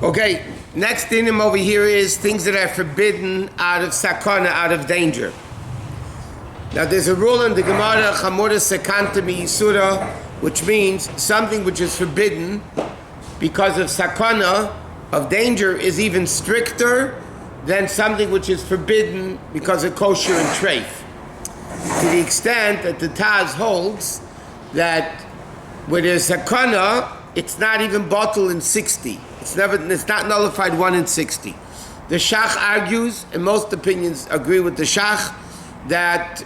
Okay, next item over here is things that are forbidden out of sakana, out of danger. Now there's a rule in the Gemara, Chamura Sakanta Miyisura, which means something which is forbidden because of sakana, of danger, is even stricter than something which is forbidden because of kosher and treif. To the extent that the Taz holds that with a sakana, it's not even bottled in 60. It's not nullified 1 in 60. The Shach argues, and most opinions agree with the Shach, that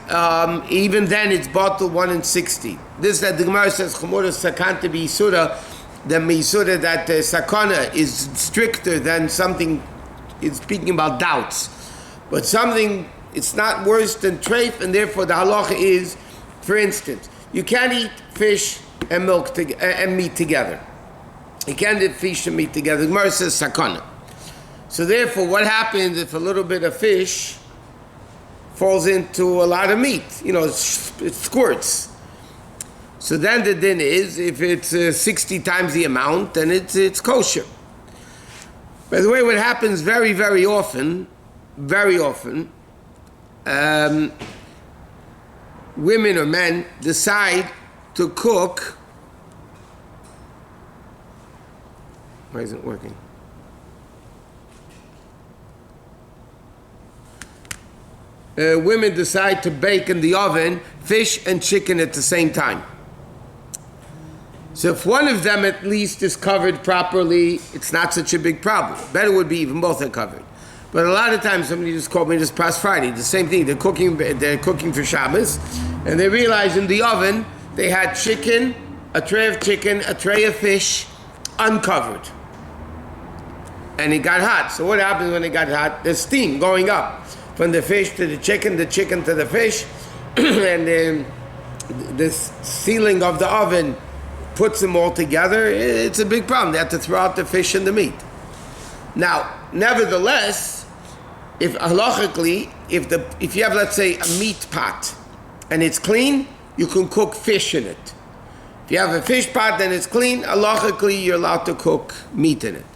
even then it's bottled 1 in 60. This that the Gemara says, Chumura Sakanta B'Yisura, the Miyisura, that Sakana is stricter than something, it's speaking about doubts. But something, it's not worse than treif, and therefore the halacha is, for instance, you can't eat fish and milk and meat together. You can't eat fish and meat together. The Gemara says Sakana. So therefore, what happens if a little bit of fish falls into a lot of meat? You know, it squirts. So then the din is, if it's 60 times the amount, then it's kosher. By the way, what happens very, very often, women or men decide to cook. Why isn't it working? Women decide to bake in the oven fish and chicken at the same time. So if one of them at least is covered properly, it's not such a big problem. Better would be even both are covered. But a lot of times somebody just called me this past Friday, the same thing, they're cooking for Shabbos, and they realize in the oven they had chicken, a tray of chicken, a tray of fish, uncovered. And it got hot. So what happens when it got hot? There's steam going up from the fish to the chicken to the fish, and then the ceiling of the oven puts them all together. It's a big problem. They have to throw out the fish and the meat. Now, nevertheless, if halachically, if you have, let's say, a meat pot and it's clean, you can cook fish in it. If you have a fish pot and it's clean, halachically you're allowed to cook meat in it.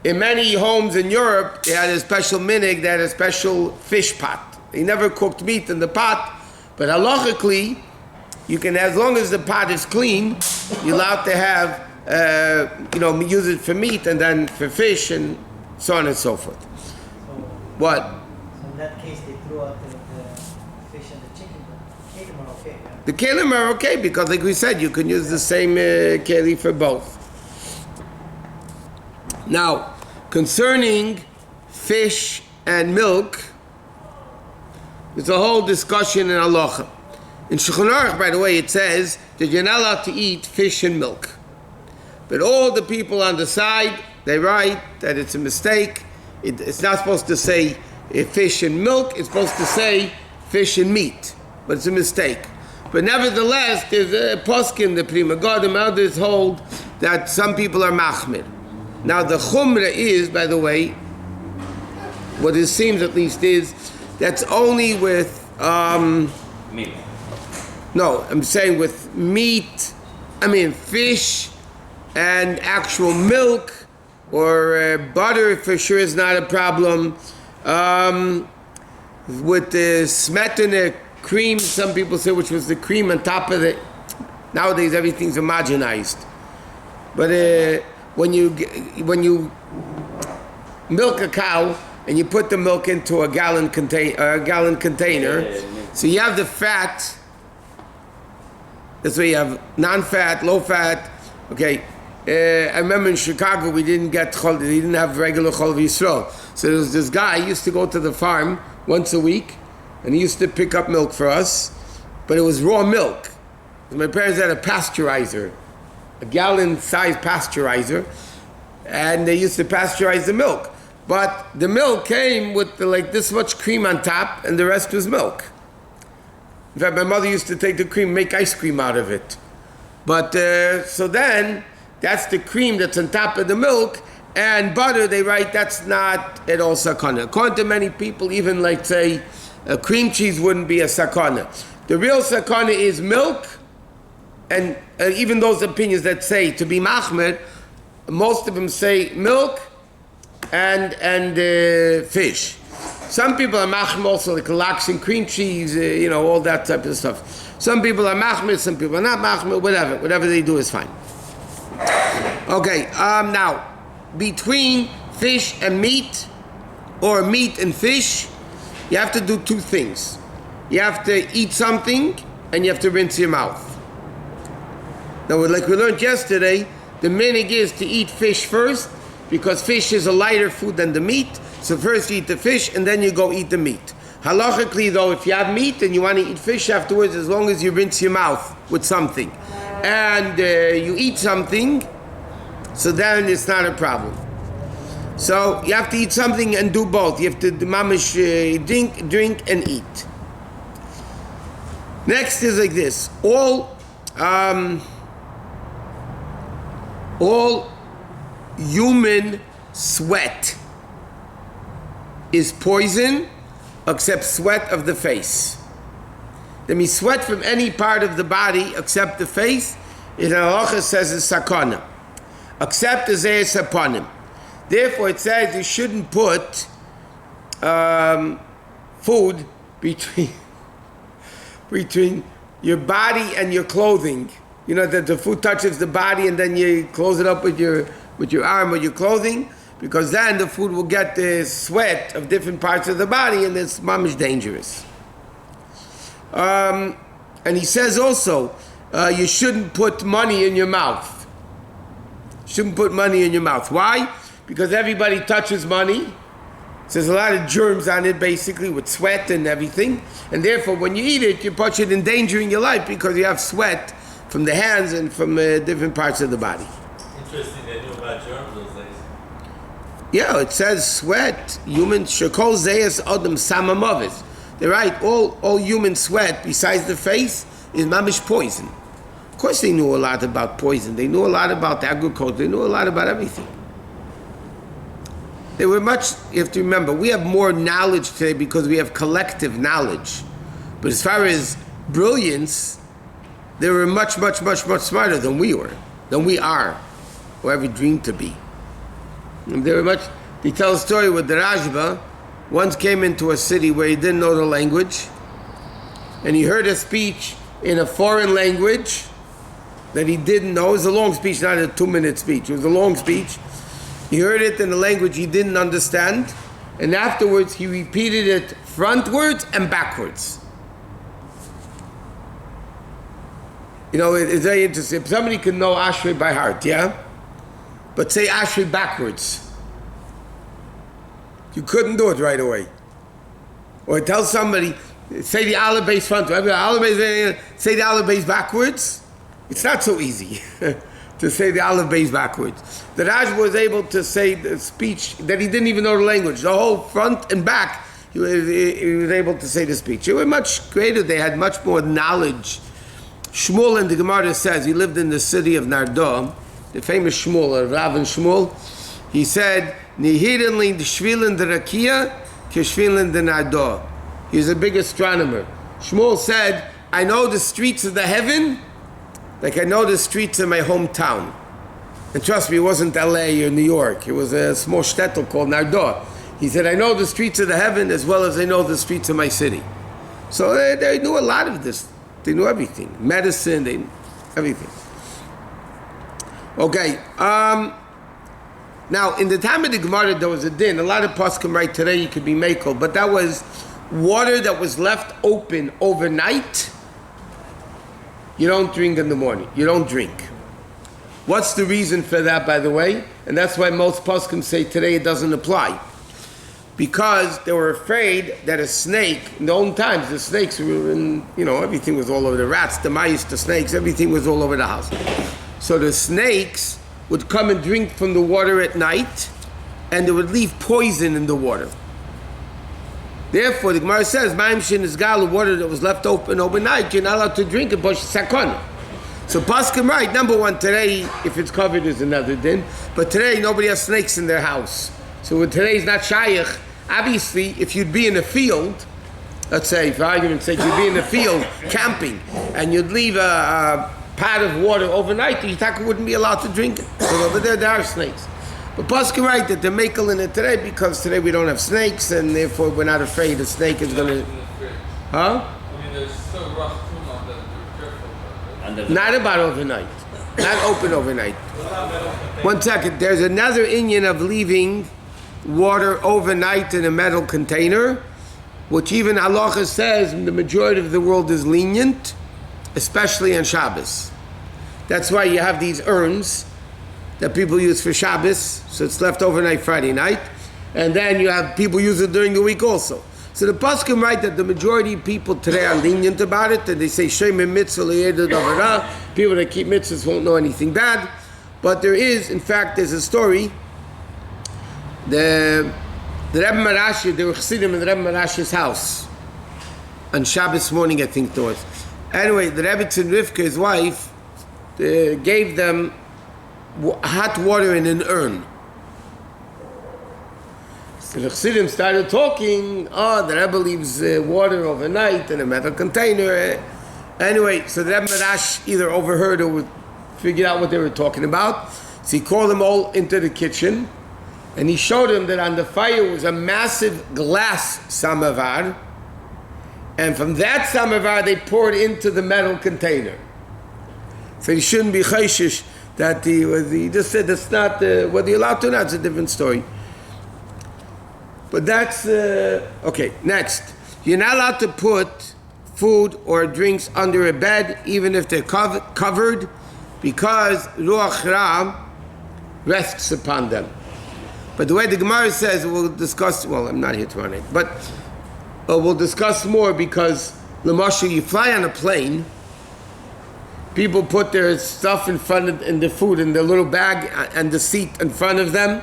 In many homes in Europe, they had a special minig, they had a special fish pot. They never cooked meat in the pot, but halachically, you can, as long as the pot is clean, you're allowed to have, use it for meat and then for fish and so on and so forth. So, what? So in that case, they threw out the fish and the chicken, but the kelim are okay, yeah? The kelim are okay because, like we said, you can use the same keli for both. Now, concerning fish and milk, there's a whole discussion in halacha. In Shulchan Aruch, by the way, it says that you're not allowed to eat fish and milk. But all the people on the side, they write that it's a mistake. It's not supposed to say fish and milk, it's supposed to say fish and meat. But it's a mistake. But nevertheless, there's a poskin, the Prima Godim, others hold that some people are machmir. Now the chumrah is, by the way, what it seems at least is, that's only with meat. No, I'm saying with meat, fish and actual milk or butter for sure is not a problem. With the smetana cream, some people say, which was the cream on top of it. Nowadays everything's homogenized. But when you milk a cow and you put the milk into a gallon container, so you have the fat. That's why you have non-fat, low-fat. Okay, I remember in Chicago we didn't have regular chol v'yisrael. So there was this guy, he used to go to the farm once a week, and he used to pick up milk for us, but it was raw milk. My parents had a pasteurizer, a gallon-sized pasteurizer, and they used to pasteurize the milk. But the milk came with like this much cream on top, and the rest was milk. In fact, my mother used to take the cream, make ice cream out of it. But, so then, that's the cream that's on top of the milk, and butter, they write, that's not at all sakana. According to many people, even like, say, cream cheese wouldn't be a sakana. The real sakana is milk, and even those opinions that say to be machmer, most of them say milk fish. Some people are machmir also like lox and cream cheese, all that type of stuff. Some people are machmir, some people are not machmir, whatever they do is fine. Okay, now, between fish and meat, or meat and fish, you have to do two things. You have to eat something, and you have to rinse your mouth. Now, like we learned yesterday, the minhag is to eat fish first, because fish is a lighter food than the meat. So first you eat the fish, and then you go eat the meat. Halachically, though, if you have meat and you want to eat fish afterwards, as long as you rinse your mouth with something, and you eat something, so then it's not a problem. So you have to eat something and do both. You have to mamish drink and eat. Next is like this: all human sweat is poison, except sweat of the face. That means sweat from any part of the body except the face. In Halacha says it's Sakana, except the zayas upon him. Therefore, it says you shouldn't put food between your body and your clothing. That the food touches the body and then you close it up with your arm or your clothing, because then the food will get the sweat of different parts of the body, and it's mamish dangerous. And he says also, you shouldn't put money in your mouth. Shouldn't put money in your mouth. Why? Because everybody touches money. So there's a lot of germs on it, basically, with sweat and everything. And therefore, when you eat it, you put it endangering your life because you have sweat from the hands and from different parts of the body. Interesting, they knew about germs those days. Yeah, it says sweat, human shekol zayas adam samamovis. They're right, all human sweat, besides the face, is mamish poison. Of course they knew a lot about poison. They knew a lot about agriculture. They knew a lot about everything. They were much, you have to remember, we have more knowledge today because we have collective knowledge. But as far as brilliance, they were much, much, much, much smarter than we are, or ever dreamed to be. And they tell a story with the Rajba, once came into a city where he didn't know the language, and he heard a speech in a foreign language that he didn't know. It was a long speech, not a 2-minute speech. It was a long speech. He heard it in a language he didn't understand, and afterwards he repeated it frontwards and backwards. It's very interesting. If somebody can know Ashrei by heart, yeah? But say Ashrei backwards. You couldn't do it right away. Or tell somebody, say the Aleph Beis frontwards. Say the Aleph Beis backwards. It's not so easy to say the Aleph Beis backwards. The Raj was able to say the speech that he didn't even know the language. The whole front and back, he was able to say the speech. They were much greater. They had much more knowledge. Shmuel in the Gemara says, he lived in the city of Nardo, the famous Shmuel, Rav and Shmuel. He said, Nihirin lin shvilin de rakia, keshvilin de Nardo. He's a big astronomer. Shmuel said, I know the streets of the heaven like I know the streets of my hometown. And trust me, it wasn't LA or New York. It was a small shtetl called Nardo. He said, I know the streets of the heaven as well as I know the streets of my city. So they knew a lot of this. They knew everything. Medicine, they knew everything. Okay. Now, in the time of the Gemara, there was a din. A lot of poskim right today, you could be makel, but that was water that was left open overnight. You don't drink in the morning. You don't drink. What's the reason for that, by the way? And that's why most poskim say today it doesn't apply. Because they were afraid that a snake, in the old times, the snakes were in, everything was all over the rats, the mice, the snakes, everything was all over the house. So the snakes would come and drink from the water at night, and they would leave poison in the water. Therefore, the Gemara says, Ma'im shin is gal, water that was left open overnight, you're not allowed to drink it, but sakana. So Paskim right, number one, today, if it's covered, is another din. But today, nobody has snakes in their house. So when today's not shaykh, obviously, if you'd be in a field, let's say, for argument's sake, you'd be in a field camping, and you'd leave a pot of water overnight, the Yitaka wouldn't be allowed to drink it. So over there are snakes. But Paskin right that they're making it today because today we don't have snakes and therefore we're not afraid a snake is going to... Huh? I mean, there's so rough tuma that you're careful about it. Under the Not about overnight. Not open overnight. 1 second. There's another Indian of leaving water overnight in a metal container, which even halacha says the majority of the world is lenient, especially on Shabbos. That's why you have these urns that people use for Shabbos, so it's left overnight Friday night, and then you have people use it during the week also. So the Paskim write that the majority of people today are lenient about it, and they say Shem mitzvah le'edah davara. People that keep mitzvahs won't know anything bad, but there is, in fact, there's a story. The Rebbe Marashi, they were chassidim in the Rebbe Marashi's house on Shabbos morning, I think it was. Anyway, the Rebbe and Rivka, his wife, gave them hot water in an urn. So the chassidim started talking. The Rebbe leaves water overnight in a metal container. Anyway, so the Rebbe Marash either overheard or figured out what they were talking about. So he called them all into the kitchen. And he showed him that on the fire was a massive glass samovar, and from that samovar they poured into the metal container. So he shouldn't be chayshish that he just said that's not whether you're allowed to or not. It's a different story. But that's okay. Next, you're not allowed to put food or drinks under a bed, even if they're covered, because ruach ra rests upon them. But the way the Gemara says, we'll discuss, well, I'm not here tomorrow night, but we'll discuss more because, l'mashal, you fly on a plane, people put their stuff in front of, in the food, in their little bag and the seat in front of them,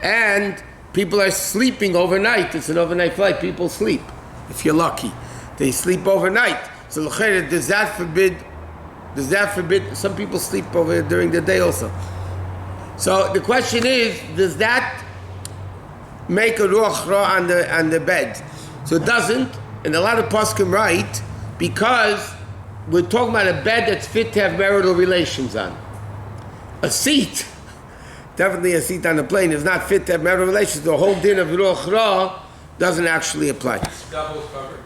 and people are sleeping overnight. It's an overnight flight. People sleep, if you're lucky. They sleep overnight. So, l'chayr, does that forbid, some people sleep over during the day also. So the question is, does that make a ruach ra on the bed? So it doesn't, and a lot of poskim write, because we're talking about a bed that's fit to have marital relations on. A seat, definitely a seat on a plane, is not fit to have marital relations. The whole din of ruach ra doesn't actually apply. Double covered.